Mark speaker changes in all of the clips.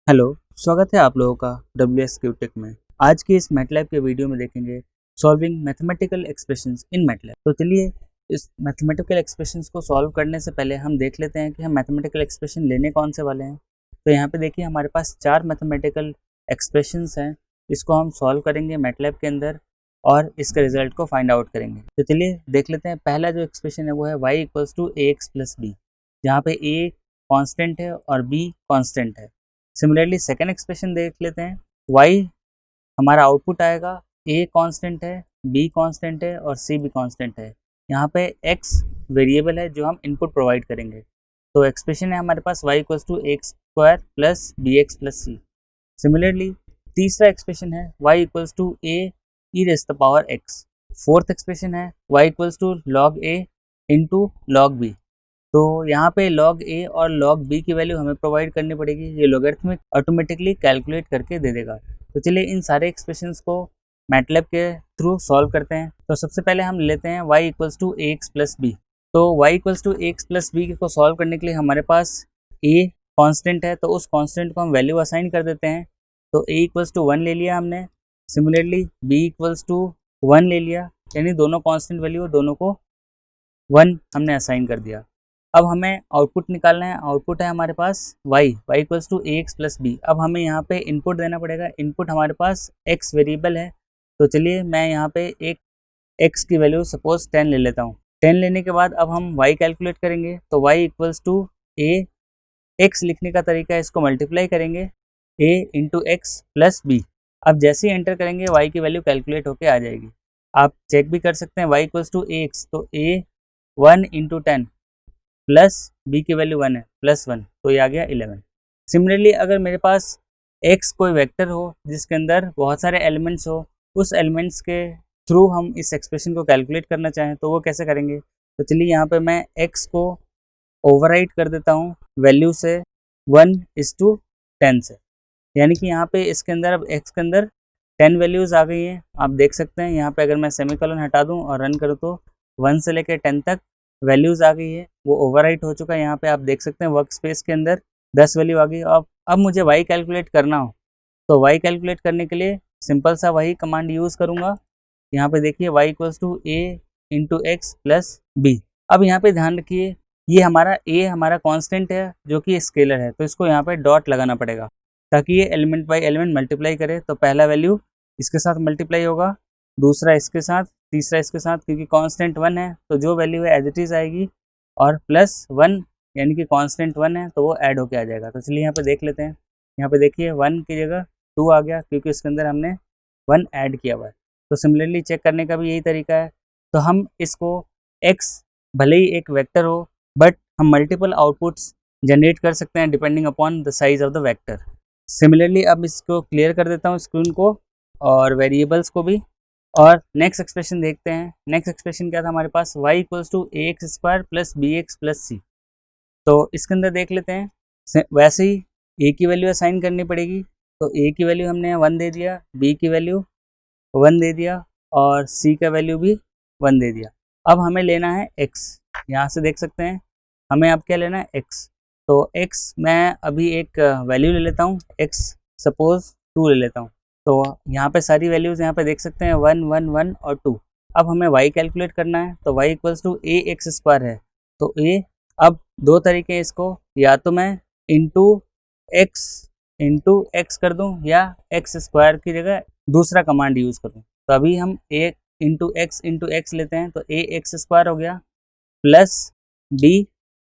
Speaker 1: Hello, स्वागत है आप लोगों का WS टेक में। आज की इस मैटलैब के वीडियो में देखेंगे सॉल्विंग मैथमेटिकल एक्सप्रेशंस इन मैटलैब। तो चलिए इस मैथमेटिकल एक्सप्रेशंस को सॉल्व करने से पहले हम देख लेते हैं कि हम मैथमेटिकल एक्सप्रेशन लेने कौन से वाले हैं। तो यहाँ पे देखिए हमारे पास 4 मैथमेटिकल एक्सप्रेशंस हैं, इसको हम सॉल्व करेंगे मैटलैब के अंदर और इसके रिजल्ट को फाइंड आउट करेंगे। तो चलिए देख लेते हैं। पहला जो एक्सप्रेशन है वो है y = ax + b, जहाँ पे a कॉन्स्टेंट है और b कॉन्स्टेंट है। सिमिलरली सेकेंड एक्सप्रेशन देख लेते हैं। y हमारा आउटपुट आएगा, a कांस्टेंट है, b कांस्टेंट है और c भी कांस्टेंट है। यहाँ पे x वेरिएबल है जो हम इनपुट प्रोवाइड करेंगे। तो एक्सप्रेशन है हमारे पास y = ax² + bx + c। Similarly तीसरा एक्सप्रेशन है y = a e⁻x। Fourth expression है y = log a * log b। तो यहाँ पे log a और log b की वैल्यू हमें प्रोवाइड करनी पड़ेगी। ये लॉगरिथमिक ऑटोमेटिकली कैलकुलेट करके दे देगा। तो चलिए इन सारे एक्सप्रेशंस को मैटलैब के थ्रू सॉल्व करते हैं। तो सबसे पहले हम लेते हैं y = ax + b। तो y = ax + b को सॉल्व करने के लिए हमारे पास a कांस्टेंट है, तो उस कांस्टेंट को हम वैल्यू असाइन कर देते हैं। तो a = 1 ले लिया हमने। सिमिलरली b = 1 ले लिया, यानी दोनों कांस्टेंट वैल्यू दोनों को 1 हमने असाइन कर दिया। अब हमें आउटपुट निकालना है। आउटपुट है हमारे पास y = ax + b। अब हमें यहाँ पे इनपुट देना पड़ेगा। इनपुट हमारे पास x वेरिएबल है। तो चलिए मैं यहाँ पे एक x की वैल्यू सपोज 10 ले लेता हूँ। 10 लेने के बाद अब हम y कैलकुलेट करेंगे। तो y = a, x लिखने का तरीका है, इसको मल्टीप्लाई करेंगे a × x + b। अब जैसे ही एंटर करेंगे y की वैल्यू कैलकुलेट होके आ जाएगी। आप चेक भी कर सकते हैं। y = ax, तो a 1 × 10 प्लस b की वैल्यू 1 है, +1, तो ये आ गया 11। सिमिलरली अगर मेरे पास x कोई वेक्टर हो जिसके अंदर बहुत सारे एलिमेंट्स हो, उस एलिमेंट्स के थ्रू हम इस एक्सप्रेशन को कैलकुलेट करना चाहें तो वो कैसे करेंगे। तो चलिए यहाँ पे मैं x को ओवरराइट कर देता हूँ वैल्यू से 1:10 से, यानी कि यहाँ पे इसके अंदर अब x के अंदर 10 वैल्यूज़ आ गई हैं। आप देख सकते हैं यहाँ पे अगर मैं सेमीकोलन हटा दूँ और रन करूँ तो 1 से लेकर 10 तक वैल्यूज़ आ गई है, वो ओवरराइट हो चुका है। यहाँ पे आप देख सकते हैं वर्क स्पेस के अंदर 10 वैल्यू आ गई। अब मुझे y कैलकुलेट करना हो तो y कैलकुलेट करने के लिए सिंपल सा वही कमांड यूज़ करूँगा। यहाँ पे देखिए y = a × x + b। अब यहाँ पे ध्यान रखिए, ये हमारा a हमारा कांस्टेंट है जो कि स्केलर है, तो इसको यहाँ पे डॉट लगाना पड़ेगा ताकि ये एलिमेंट बाय एलिमेंट मल्टीप्लाई करे। तो पहला वैल्यू इसके साथ मल्टीप्लाई होगा, दूसरा इसके साथ, तीसरा इसके साथ, क्योंकि कांस्टेंट 1 है तो जो वैल्यू है एज इट इज़ आएगी, और +1 यानी कि कांस्टेंट 1 है तो वो ऐड होके आ जाएगा। तो चलिए यहाँ पे देख लेते हैं। यहाँ पे देखिए 1 की जगह 2 आ गया क्योंकि इसके अंदर हमने 1 ऐड किया हुआ है। तो सिमिलरली चेक करने का भी यही तरीका है। तो हम इसको x भले ही एक वेक्टर हो, बट हम मल्टीपल आउटपुट्स जनरेट कर सकते हैं depending upon the size of the vector. Similarly अब इसको क्लियर कर देता हूँ स्क्रीन को और वेरिएबल्स को भी, और नेक्स्ट एक्सप्रेशन देखते हैं। नेक्स्ट एक्सप्रेशन क्या था हमारे पास, y = ax² + bx + c। तो इसके अंदर देख लेते हैं। वैसे ही a की वैल्यू असाइन करनी पड़ेगी। तो a की वैल्यू हमने 1 दे दिया, b की वैल्यू 1 दे दिया और c का वैल्यू भी 1 दे दिया। अब हमें लेना है x। यहाँ से देख सकते हैं हमें अब क्या लेना है, x। तो x मैं अभी एक वैल्यू ले लेता हूँ, x सपोज 2 ले लेता हूँ। तो यहाँ पे सारी वैल्यूज़ यहाँ पे देख सकते हैं 1 1 1 और 2। अब हमें y कैलकुलेट करना है। तो y = ax² है, तो a, अब दो तरीके हैं इसको, या तो मैं x कर दूं या x² की जगह दूसरा कमांड यूज़ करूं। तो अभी हम a × x लेते हैं। तो ax² हो गया प्लस b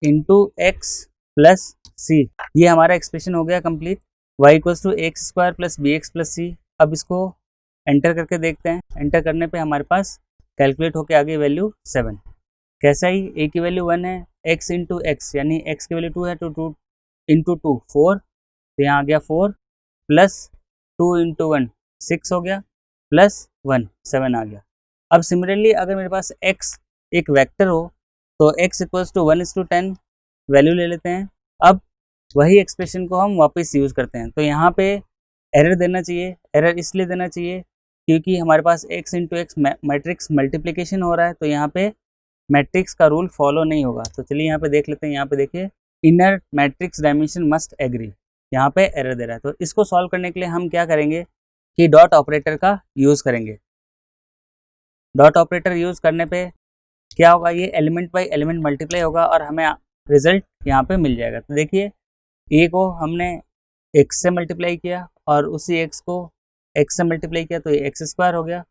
Speaker 1: × x + c। ये हमारा एक्सप्रेशन हो गया complete. y = ax² + bx + c। अब इसको एंटर करके देखते हैं। एंटर करने पे हमारे पास कैलकुलेट होके आ गई वैल्यू 7। कैसा ही, a की वैल्यू 1 है, x × x यानी x की वैल्यू 2 है, तो 2 × 2 4, तो यहाँ आ गया 4 प्लस 2 × 1 6 हो गया, प्लस 1 7 आ गया। अब सिमिलरली अगर मेरे पास x एक वेक्टर हो तो x = 1:10 वैल्यू ले लेते हैं। अब वही एक्सप्रेशन को हम वापस यूज़ करते हैं। तो यहाँ पे एरर देना चाहिए। एरर इसलिए देना चाहिए क्योंकि हमारे पास x × x मैट्रिक्स मल्टीप्लिकेशन हो रहा है, तो यहाँ पे मैट्रिक्स का रूल फॉलो नहीं होगा। तो चलिए यहाँ पे देख लेते हैं। यहाँ पे देखिए, inner matrix dimension must agree. यहाँ पे एरर दे रहा है। तो इसको सॉल्व करने के लिए हम क्या करेंगे कि डॉट ऑपरेटर का यूज़ करेंगे। डॉट ऑपरेटर यूज़ करने पे क्या होगा, ये एलिमेंट बाई एलिमेंट मल्टीप्लाई होगा और हमें रिजल्ट यहाँ पे मिल जाएगा। तो देखिए ए को हमने x से मल्टीप्लाई किया और उसी x को x से मल्टीप्लाई किया तो ये एक्स स्क्वायर हो गया।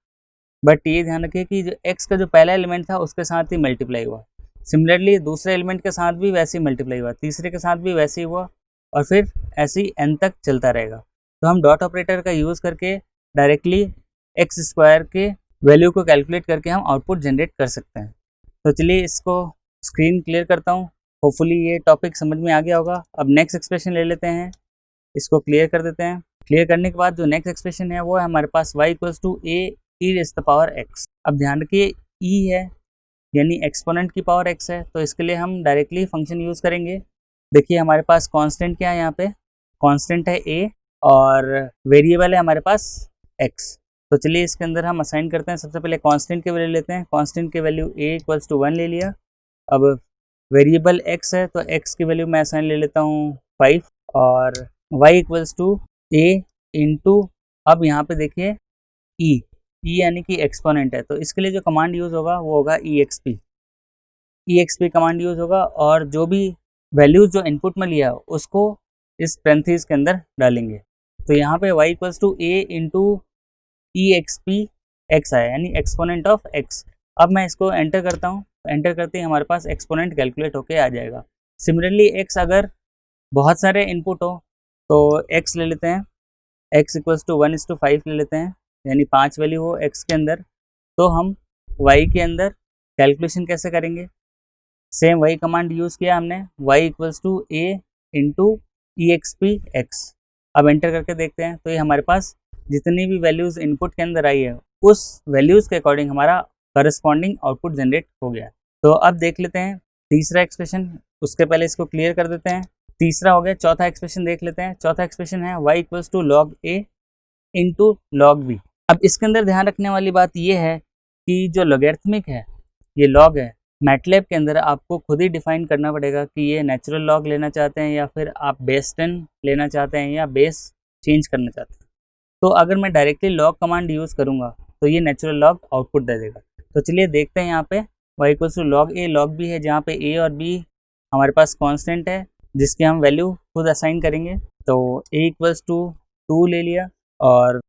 Speaker 1: बट ये ध्यान रखिए कि जो x का जो पहला एलिमेंट था उसके साथ ही मल्टीप्लाई हुआ, सिमिलरली दूसरे एलिमेंट के साथ भी वैसे ही मल्टीप्लाई हुआ, तीसरे के साथ भी वैसे ही हुआ और फिर ऐसे ही n तक चलता रहेगा। तो हम डॉट ऑपरेटर का यूज़ करके डायरेक्टली एक्स स्क्वायर के वैल्यू को कैलकुलेट करके हम आउटपुट जनरेट कर सकते हैं। तो चलिए इसको स्क्रीन क्लियर करता हूँ। होपफुली ये टॉपिक समझ में आ गया होगा। अब नेक्स्ट एक्सप्रेशन ले लेते हैं, इसको क्लियर कर देते हैं। क्लियर करने के बाद जो नेक्स्ट एक्सप्रेशन है वो है हमारे पास y equals to a e raise the power x। अब ध्यान रखिए e है यानी एक्सपोनेंट की पावर x है, तो इसके लिए हम डायरेक्टली फंक्शन यूज़ करेंगे। देखिए हमारे पास कांस्टेंट क्या है, यहाँ पे कांस्टेंट है a और वेरिएबल है हमारे पास x। तो चलिए इसके अंदर हम असाइन करते हैं। सबसे पहले कांस्टेंट की वैल्यू लेते हैं। कांस्टेंट की वैल्यू a इक्वल्स टू 1 ले लिया। अब वेरिएबल x है तो x की वैल्यू मैं असाइन ले लेता हूँ 5 और y equals to a into, अब यहाँ पे देखिए e यानी कि एक्सपोनेंट है, तो इसके लिए जो कमांड यूज़ होगा वो होगा exp कमांड यूज़ होगा और जो भी वैल्यूज़ जो इनपुट में लिया उसको इस पैरेंथेसिस के अंदर डालेंगे। तो यहाँ पे y equals to a into exp x आया यानी एक्सपोनेंट ऑफ x। अब मैं इसको एंटर करता हूँ, एंटर करते ही हमारे पास एक्सपोनेंट कैलकुलेट होके आ जाएगा। सिमिलरली x अगर बहुत सारे इनपुट हो तो x ले लेते हैं, x इक्वल्स टू 1:5 ले लेते हैं यानी 5 वैल्यू हो x के अंदर। तो हम y के अंदर कैलकुलेशन कैसे करेंगे, सेम वही कमांड यूज़ किया हमने, y equals to a into exp x। अब एंटर करके देखते हैं तो ये हमारे पास जितनी भी वैल्यूज़ इनपुट के अंदर आई है उस वैल्यूज़ के अकॉर्डिंग हमारा करस्पॉन्डिंग आउटपुट जनरेट हो गया। तो अब देख लेते हैं तीसरा एक्सप्रेशन, उसके पहले इसको क्लियर कर देते हैं। तीसरा हो गया, चौथा एक्सप्रेशन देख लेते हैं। चौथा एक्सप्रेशन है y equals to log a into log b। अब इसके अंदर ध्यान रखने वाली बात यह है कि जो लॉगरिथमिक है, ये लॉग है, मैटलैब के अंदर आपको खुद ही डिफाइन करना पड़ेगा कि ये नेचुरल लॉग लेना चाहते हैं या फिर आप बेस 10 लेना चाहते हैं या बेस चेंज करना चाहते हैं। तो अगर मैं डायरेक्टली लॉग कमांड यूज़ करूँगा तो ये नेचुरल लॉग आउटपुट दे देगा। तो चलिए देखते हैं यहाँ पे y equals to log a log b है, जहाँ पे a और b हमारे पास कांस्टेंट है जिसकी हम वैल्यू खुद असाइन करेंगे। तो a इक्वल्स टू 2 ले लिया और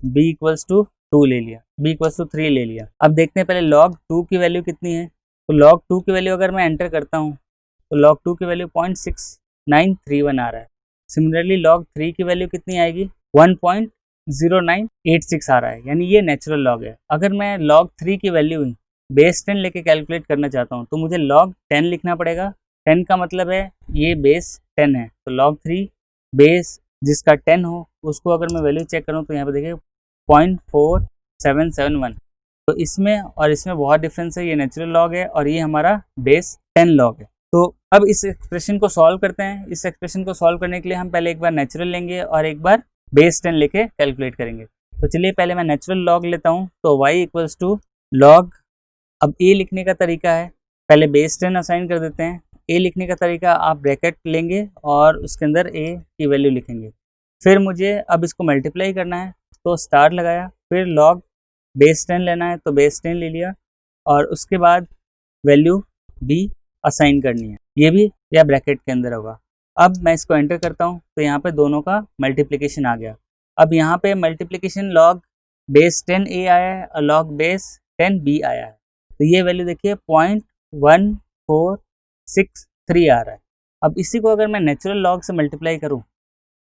Speaker 1: b इक्वल्स टू 2 ले लिया, b इक्वल्स टू 3 ले लिया। अब देखते हैं पहले log 2 की वैल्यू कितनी है। तो log 2 की वैल्यू अगर मैं एंटर करता हूँ तो log 2 की वैल्यू 0.6931 आ रहा है। सिमिलरली log 3 की वैल्यू कितनी आएगी, 1.0986 आ रहा है, यानी ये नेचुरल लॉग है। अगर मैं log 3 की वैल्यू बेस 10 लेके कैलकुलेट करना चाहता हूँ तो मुझे log 10 लिखना पड़ेगा। 10 का मतलब है ये बेस 10 है, तो log 3 बेस जिसका 10 हो उसको अगर मैं वैल्यू चेक करूँ तो यहाँ पे देखिए 0.4771। तो इसमें और इसमें बहुत डिफरेंस है, ये नेचुरल लॉग है और ये हमारा बेस 10 लॉग है। तो अब इस एक्सप्रेशन को सॉल्व करते हैं। इस एक्सप्रेशन को सॉल्व करने के लिए हम पहले एक बार नेचुरल लेंगे और एक बार बेस 10 लेके कैलकुलेट करेंगे। तो चलिए पहले मैं नेचुरल लॉग लेता हूँ। तो y इक्वल्स टू लॉग, अब a लिखने का तरीका है, पहले बेस 10 असाइन कर देते हैं। a लिखने का तरीका, आप ब्रैकेट लेंगे और उसके अंदर a की वैल्यू लिखेंगे। फिर मुझे अब इसको मल्टीप्लाई करना है तो स्टार लगाया, फिर लॉग बेस 10 लेना है तो बेस 10 ले लिया और उसके बाद वैल्यू b असाइन करनी है, ये भी या ब्रैकेट के अंदर होगा। अब मैं इसको एंटर करता हूँ तो यहाँ पे दोनों का मल्टीप्लिकेशन आ गया। अब यहाँ पे मल्टीप्लिकेशन लॉग बेस 10a आया है और लॉग बेस 10b आया है। तो ये वैल्यू देखिए 0.1463 आ रहा है। अब इसी को अगर मैं नेचुरल लॉग से मल्टीप्लाई करूँ,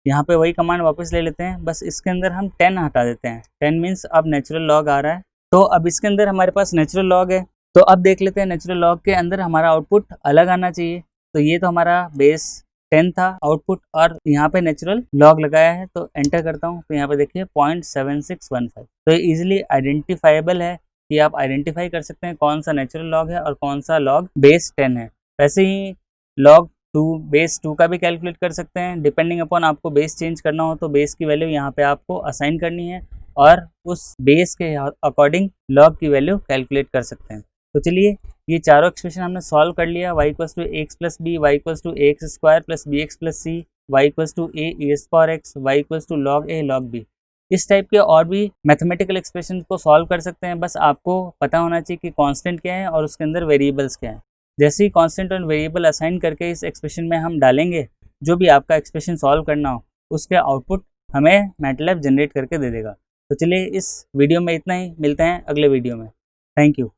Speaker 1: यहाँ पे वही कमांड वापस ले लेते हैं, बस इसके अंदर हम 10 हटा देते हैं। 10 मीन्स अब नेचुरल लॉग आ रहा है। तो अब इसके अंदर हमारे पास नेचुरल लॉग है। तो अब देख लेते हैं नेचुरल लॉग के अंदर हमारा आउटपुट अलग आना चाहिए। तो ये तो हमारा बेस 10 था आउटपुट और यहाँ पे नेचुरल लॉग लगाया है, तो एंटर करता हूँ तो यहाँ पे देखिए 0.7615। तो ये इजीली आइडेंटिफाइबल है कि आप आइडेंटिफाई कर सकते हैं कौन सा नेचुरल लॉग है और कौन सा लॉग बेस 10 है। वैसे ही लॉग 2 बेस 2 का भी कैलकुलेट कर सकते हैं। डिपेंडिंग अपॉन आपको बेस चेंज करना हो तो बेस की वैल्यू यहाँ पे आपको असाइन करनी है और उस बेस के अकॉर्डिंग लॉग की वैल्यू कैलकुलेट कर सकते हैं। तो चलिए ये चारों एक्सप्रेशन हमने सॉल्व कर लिया। y equals to x plus b, y equals to x square plus b x plus c, y equals to a s power x, y equals to log a log b. इस type के और भी mathematical expression को solve कर सकते हैं। बस आपको पता होना चाहिए कि कांस्टेंट क्या है और उसके अंदर वेरिएबल्स क्या है। जैसे ही कांस्टेंट और वेरिएबल असाइन करके इस एक्सप्रेशन में हम डालेंगे, जो भी आपका एक्सप्रेशन सॉल्व करना हो उसके आउटपुट हमें मैटलैब जनरेट करके दे देगा। तो चलिए इस वीडियो में इतना ही, मिलते हैं अगले वीडियो में। Thank you.